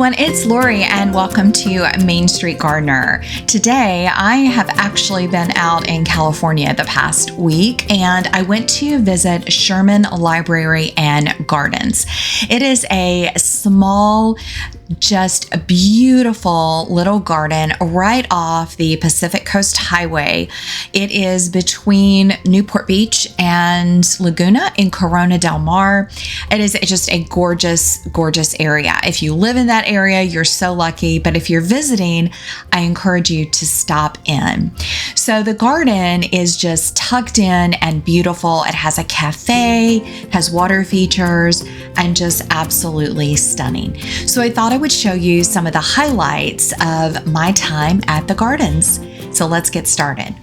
everyone, it's Lori and welcome to Main Street Gardener. Today, I have actually been out in California the past week and I went to visit Sherman Library and Gardens. It is a small, just a beautiful little garden right off the Pacific Coast Highway. It is between Newport Beach and Laguna in Corona del Mar. It is just a gorgeous, gorgeous area. If you live in that area, you're so lucky. But if you're visiting, I encourage you to stop in. So the garden is just tucked in and beautiful. It has a cafe, has water features, and just absolutely stunning. So I thought I would show you some of the highlights of my time at the gardens. So let's get started.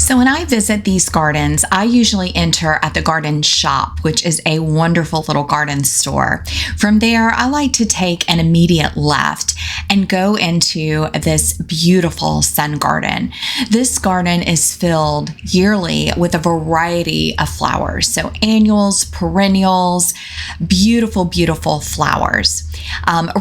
So when I visit these gardens, I usually enter at the garden shop, which is a wonderful little garden store. From there, I like to take an immediate left and go into this beautiful sun garden. This garden is filled yearly with a variety of flowers. So annuals, perennials, beautiful, beautiful flowers.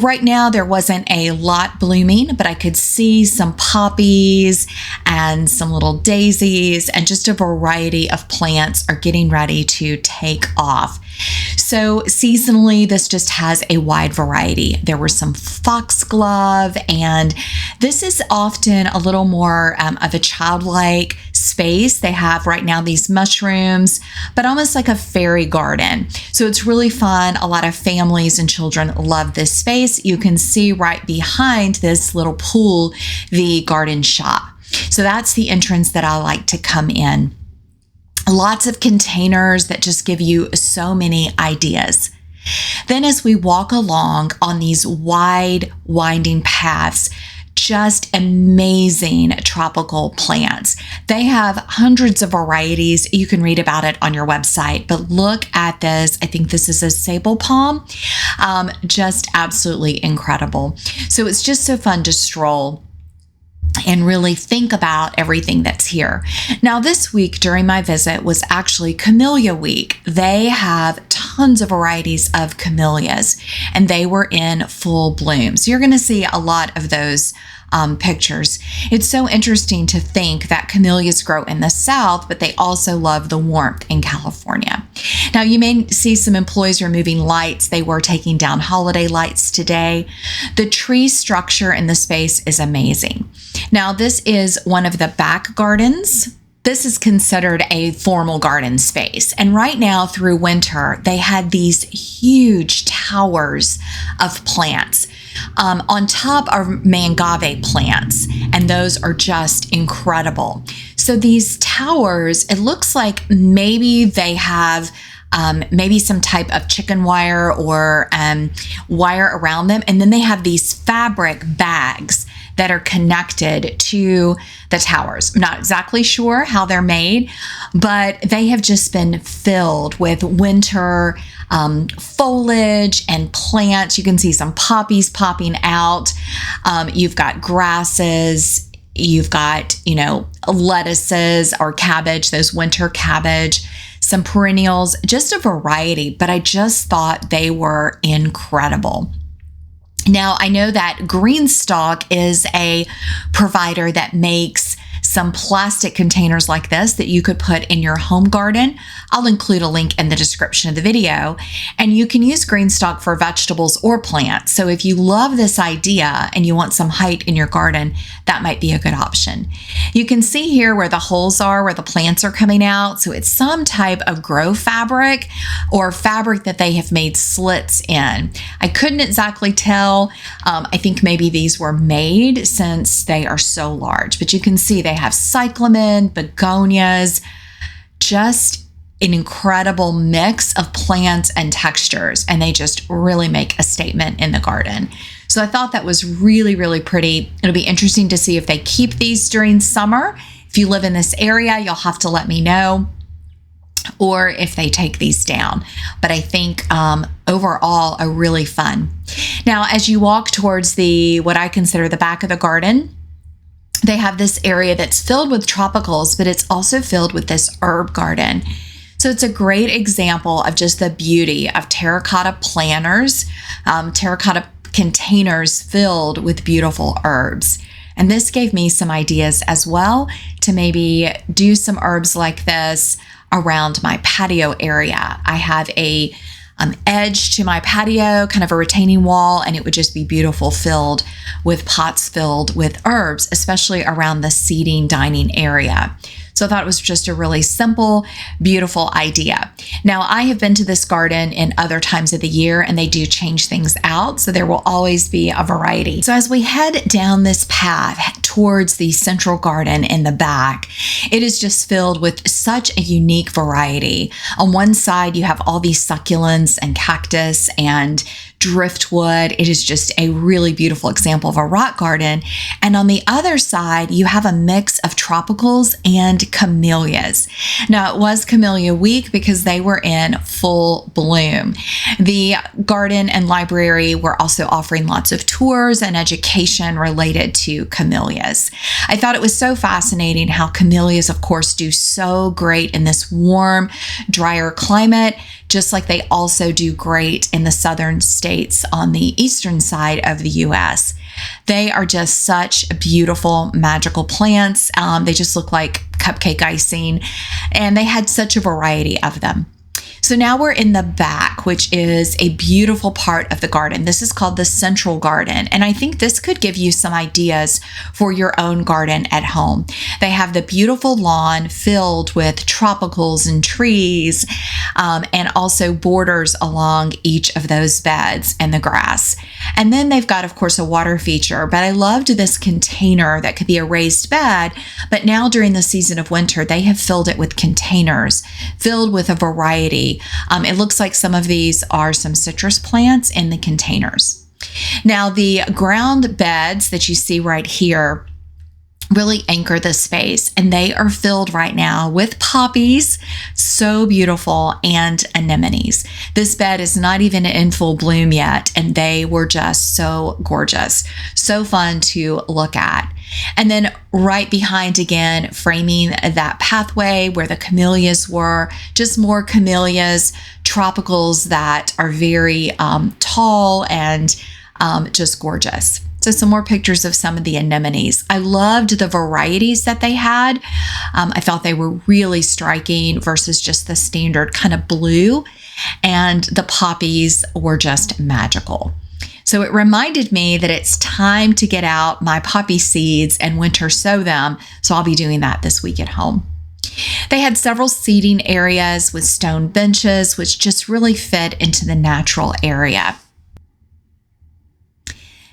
Right now, there wasn't a lot blooming, but I could see some poppies and some little daisies, and just a variety of plants are getting ready to take off. So seasonally, this just has a wide variety. There were some foxglove, and this is often a little more of a childlike space. They have right now these mushrooms, but almost like a fairy garden. So it's really fun. A lot of families and children love this space. You can see right behind this little pool, the garden shop. So that's the entrance that I like to come in. Lots of containers that just give you so many ideas. Then as we walk along on these wide, winding paths, just amazing tropical plants. They have hundreds of varieties. You can read about it on your website, but look at this. I think this is a sable palm. Just absolutely incredible. So it's just so fun to stroll and really think about everything that's here. Now, this week during my visit was actually Camellia Week. They have tons of varieties of camellias, and they were in full bloom. So you're going to see a lot of those pictures. It's so interesting to think that camellias grow in the South, but they also love the warmth in California. Now, you may see some employees removing lights. They were taking down holiday lights today. The tree structure in the space is amazing. Now, this is one of the back gardens. This is considered a formal garden space. And right now through winter, they had these huge towers of plants. On top are mangave plants, and those are just incredible. So these towers, it looks like maybe they have maybe some type of chicken wire or wire around them. And then they have these fabric bags that are connected to the towers. I'm not exactly sure how they're made, but they have just been filled with winter foliage and plants. You can see some poppies popping out. You've got grasses. You've got, lettuces or cabbage, those winter cabbage, some perennials, just a variety, but I just thought they were incredible. Now, I know that Greenstock is a provider that makes some plastic containers like this that you could put in your home garden. I'll include a link in the description of the video, and you can use Greenstock for vegetables or plants. So if you love this idea and you want some height in your garden, that might be a good option. You can see here where the holes are, where the plants are coming out. So it's some type of grow fabric or fabric that they have made slits in. I couldn't exactly tell. I think maybe these were made since they are so large, but you can see they have cyclamen, begonias, just an incredible mix of plants and textures, and they just really make a statement in the garden. So I thought that was really, really pretty. It'll be interesting to see if they keep these during summer If you live in this area, you'll have to let me know, or if they take these down. But I think overall, a really fun. Now, as you walk towards what I consider the back of the garden, they have this area that's filled with tropicals, but it's also filled with this herb garden. So it's a great example of just the beauty of terracotta planters, terracotta containers filled with beautiful herbs. And this gave me some ideas as well to maybe do some herbs like this around my patio area. I have a edge to my patio, kind of a retaining wall, and it would just be beautiful, filled with pots filled with herbs, especially around the seating dining area. So I thought it was just a really simple, beautiful idea. Now, I have been to this garden in other times of the year, and they do change things out, so there will always be a variety. So as we head down this path towards the central garden in the back, it is just filled with such a unique variety. On one side, you have all these succulents and cactus and driftwood. It is just a really beautiful example of a rock garden. And on the other side, you have a mix of tropicals and camellias. Now, it was Camellia Week because they were in full bloom. The garden and library were also offering lots of tours and education related to camellias. I thought it was so fascinating how camellias, of course, do so great in this warm, drier climate, just like they also do great in the southern states on the eastern side of the US. They are just such beautiful, magical plants. They just look like cupcake icing, and they had such a variety of them. So now we're in the back, which is a beautiful part of the garden. This is called the central garden. And I think this could give you some ideas for your own garden at home. They have the beautiful lawn filled with tropicals and trees, and also borders along each of those beds and the grass. And then they've got, of course, a water feature, but I loved this container that could be a raised bed. But now during the season of winter, they have filled it with containers filled with a variety. It looks like some of these are some citrus plants in the containers. Now, the ground beds that you see right here really anchor the space, and they are filled right now with poppies, so beautiful, and anemones. This bed is not even in full bloom yet, and they were just so gorgeous, so fun to look at. And then right behind, again, framing that pathway where the camellias were, just more camellias, tropicals that are very tall and just gorgeous. So some more pictures of some of the anemones. I loved the varieties that they had. I thought they were really striking versus just the standard kind of blue. And the poppies were just magical. So it reminded me that it's time to get out my poppy seeds and winter sow them. So I'll be doing that this week at home. They had several seating areas with stone benches, which just really fit into the natural area.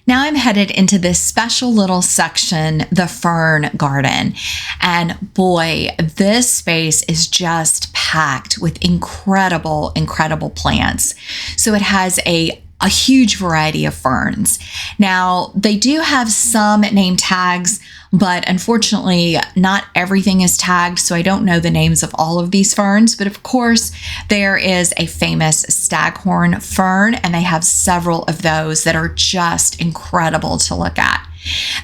Now I'm headed into this special little section, the fern garden. And boy, this space is just packed with incredible, incredible plants. So it has a huge variety of ferns. Now, they do have some name tags, but unfortunately, not everything is tagged, so I don't know the names of all of these ferns. But of course, there is a famous staghorn fern, and they have several of those that are just incredible to look at.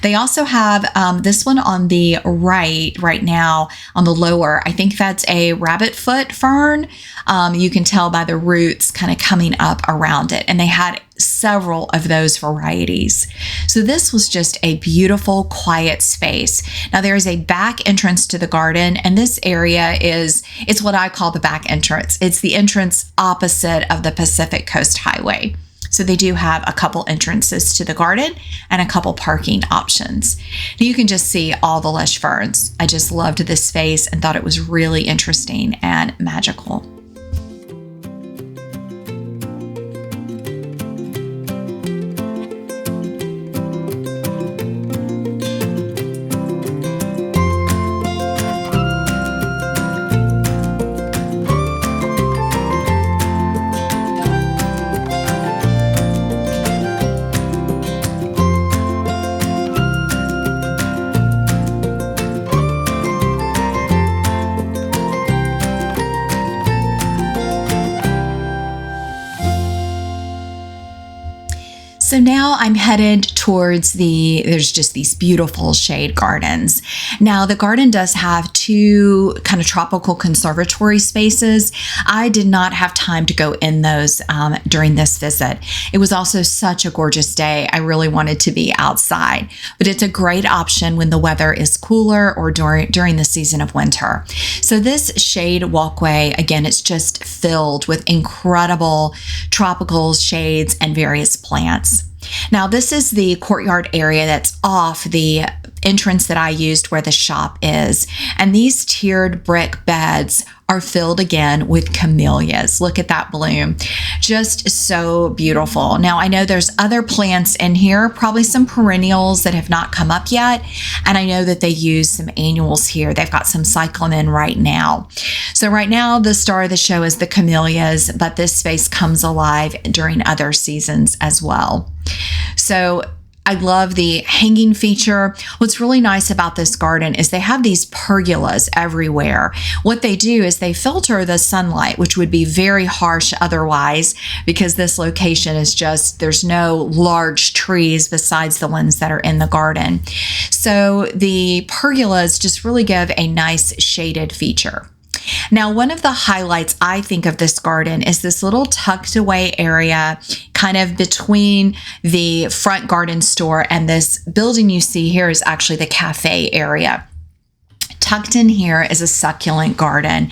They also have this one on the right now on the lower. I think that's a rabbitfoot fern. You can tell by the roots kind of coming up around it. And they had several of those varieties. So this was just a beautiful, quiet space. Now there is a back entrance to the garden, and this area it's what I call the back entrance. It's the entrance opposite of the Pacific Coast Highway. So they do have a couple entrances to the garden and a couple parking options. Now you can just see all the lush ferns. I just loved this space and thought it was really interesting and magical. So now I'm headed towards there's just these beautiful shade gardens. Now the garden does have two kind of tropical conservatory spaces. I did not have time to go in those during this visit. It was also such a gorgeous day. I really wanted to be outside, but it's a great option when the weather is cooler or during the season of winter. So this shade walkway, again, it's just filled with incredible tropical shades and various plants. Now, this is the courtyard area that's off the entrance that I used where the shop is. And these tiered brick beds are filled again with camellias. Look at that bloom. Just so beautiful. Now, I know there's other plants in here, probably some perennials that have not come up yet. And I know that they use some annuals here. They've got some cyclamen right now. So right now, the star of the show is the camellias, but this space comes alive during other seasons as well. So I love the hanging feature. What's really nice about this garden is they have these pergolas everywhere. What they do is they filter the sunlight, which would be very harsh otherwise, because this location is just, there's no large trees besides the ones that are in the garden. So the pergolas just really give a nice shaded feature. Now, one of the highlights I think of this garden is this little tucked away area kind of between the front garden store, and this building you see here is actually the cafe area. Tucked in here is a succulent garden.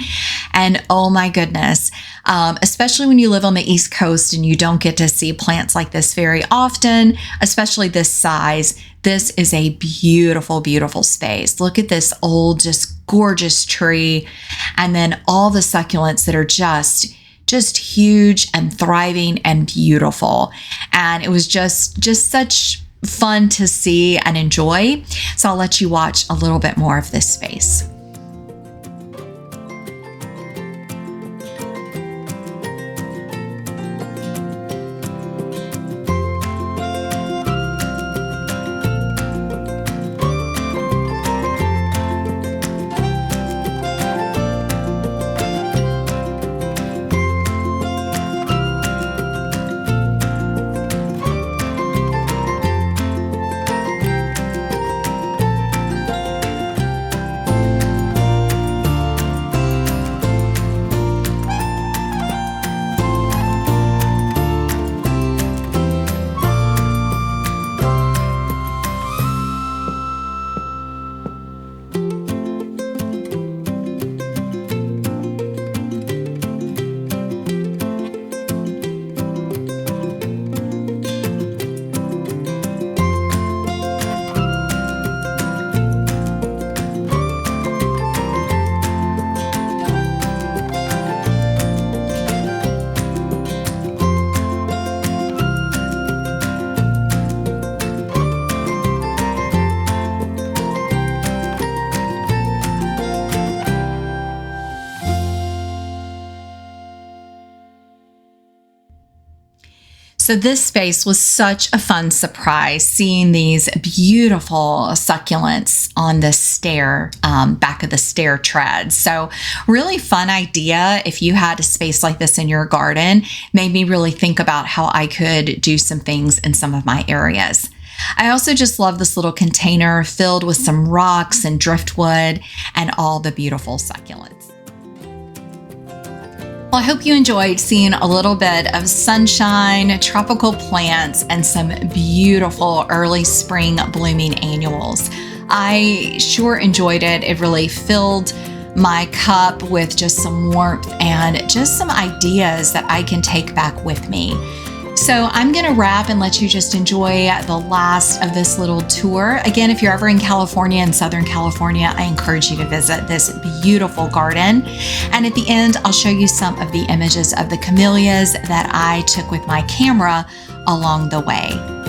And oh my goodness, especially when you live on the East Coast and you don't get to see plants like this very often, especially this size, this is a beautiful, beautiful space. Look at this old, just gorgeous tree. And then all the succulents that are just huge and thriving and beautiful. And it was just such fun to see and enjoy. So I'll let you watch a little bit more of this space. So this space was such a fun surprise, seeing these beautiful succulents on the stair, back of the stair treads. So really fun idea. If you had a space like this in your garden, made me really think about how I could do some things in some of my areas. I also just love this little container filled with some rocks and driftwood and all the beautiful succulents. Well, I hope you enjoyed seeing a little bit of sunshine, tropical plants, and some beautiful early spring blooming annuals. I sure enjoyed it. It really filled my cup with just some warmth and just some ideas that I can take back with me. So I'm going to wrap and let you just enjoy the last of this little tour. Again, if you're ever in California, in Southern California, I encourage you to visit this beautiful garden. And at the end, I'll show you some of the images of the camellias that I took with my camera along the way.